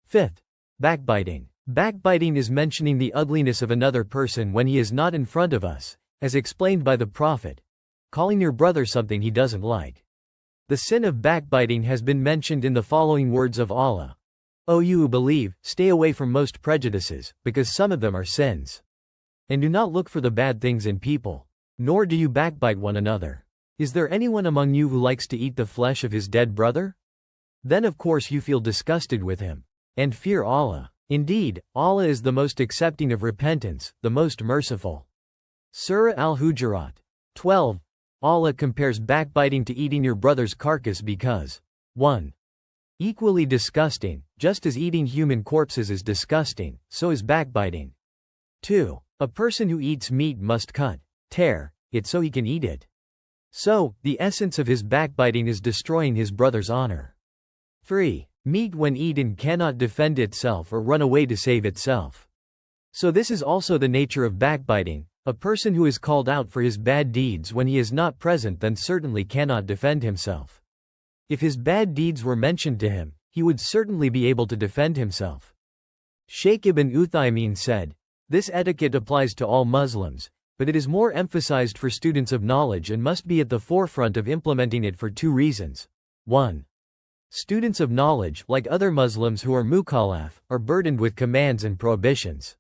Fifth, backbiting. Backbiting is mentioning the ugliness of another person when he is not in front of us, as explained by the Prophet, calling your brother something he doesn't like. The sin of backbiting has been mentioned in the following words of Allah. O you who believe, stay away from most prejudices, because some of them are sins. And do not look for the bad things in people, nor do you backbite one another. Is there anyone among you who likes to eat the flesh of his dead brother? Then of course you feel disgusted with him, and fear Allah. Indeed, Allah is the most accepting of repentance, the most merciful. Surah Al-Hujurat 12. Allah compares backbiting to eating your brother's carcass because 1. Equally disgusting, just as eating human corpses is disgusting, so is backbiting. 2. A person who eats meat must tear it so he can eat it. So, the essence of his backbiting is destroying his brother's honor. 3. Meat when eaten cannot defend itself or run away to save itself. So this is also the nature of backbiting. A person who is called out for his bad deeds when he is not present then certainly cannot defend himself. If his bad deeds were mentioned to him, he would certainly be able to defend himself. Shaykh Ibn Uthaymin said, this etiquette applies to all Muslims, but it is more emphasized for students of knowledge and must be at the forefront of implementing it for 2 reasons. 1. Students of knowledge, like other Muslims who are mukallaf, are burdened with commands and prohibitions.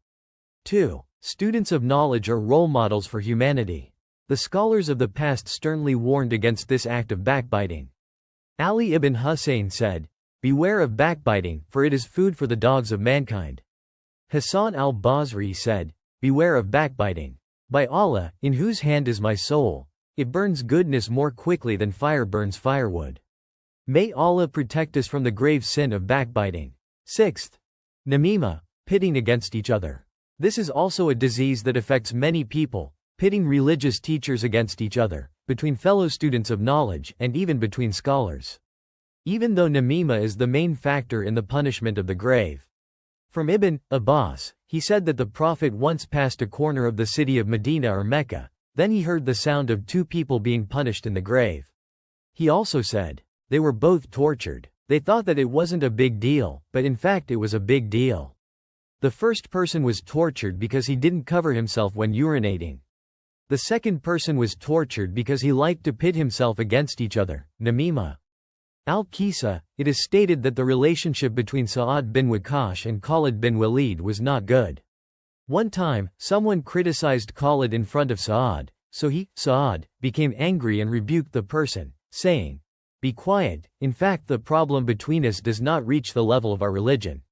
2. Students of knowledge are role models for humanity. The scholars of the past sternly warned against this act of backbiting. Ali ibn Hussein said, beware of backbiting, for it is food for the dogs of mankind. Hassan al-Basri said, beware of backbiting. By Allah, in whose hand is my soul, it burns goodness more quickly than fire burns firewood. May Allah protect us from the grave sin of backbiting. 6th. Namima, pitting against each other. This is also a disease that affects many people, pitting religious teachers against each other, between fellow students of knowledge, and even between scholars. Even though namima is the main factor in the punishment of the grave. From Ibn Abbas, he said that the Prophet once passed a corner of the city of Medina or Mecca, then he heard the sound of 2 people being punished in the grave. He also said, they were both tortured. They thought that it wasn't a big deal, but in fact it was a big deal. The first person was tortured because he didn't cover himself when urinating. The second person was tortured because he liked to pit himself against each other, namima. Al-Qisa, it is stated that the relationship between Sa'ad bin Waqash and Khalid bin Walid was not good. One time, someone criticized Khalid in front of Sa'ad, so he, Sa'ad, became angry and rebuked the person, saying, be quiet, in fact the problem between us does not reach the level of our religion.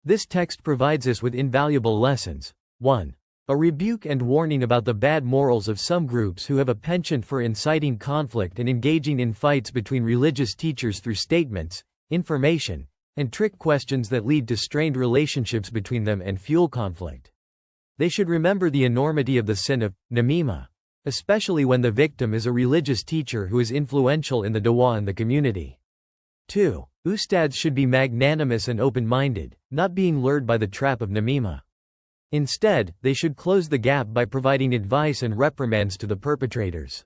This text provides us with invaluable lessons. 1. A rebuke and warning about the bad morals of some groups who have a penchant for inciting conflict and engaging in fights between religious teachers through statements, information, and trick questions that lead to strained relationships between them and fuel conflict. They should remember the enormity of the sin of namima, especially when the victim is a religious teacher who is influential in the dawah and the community. 2. Ustads should be magnanimous and open-minded, not being lured by the trap of namima. Instead, they should close the gap by providing advice and reprimands to the perpetrators.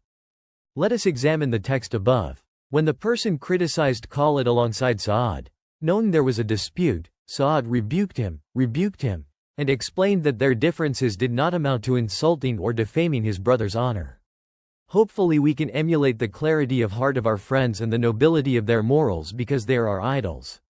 Let us examine the text above. When the person criticized Khalid alongside Sa'ad, knowing there was a dispute, Sa'ad rebuked him, and explained that their differences did not amount to insulting or defaming his brother's honor. Hopefully we can emulate the clarity of heart of our friends and the nobility of their morals because they are our idols.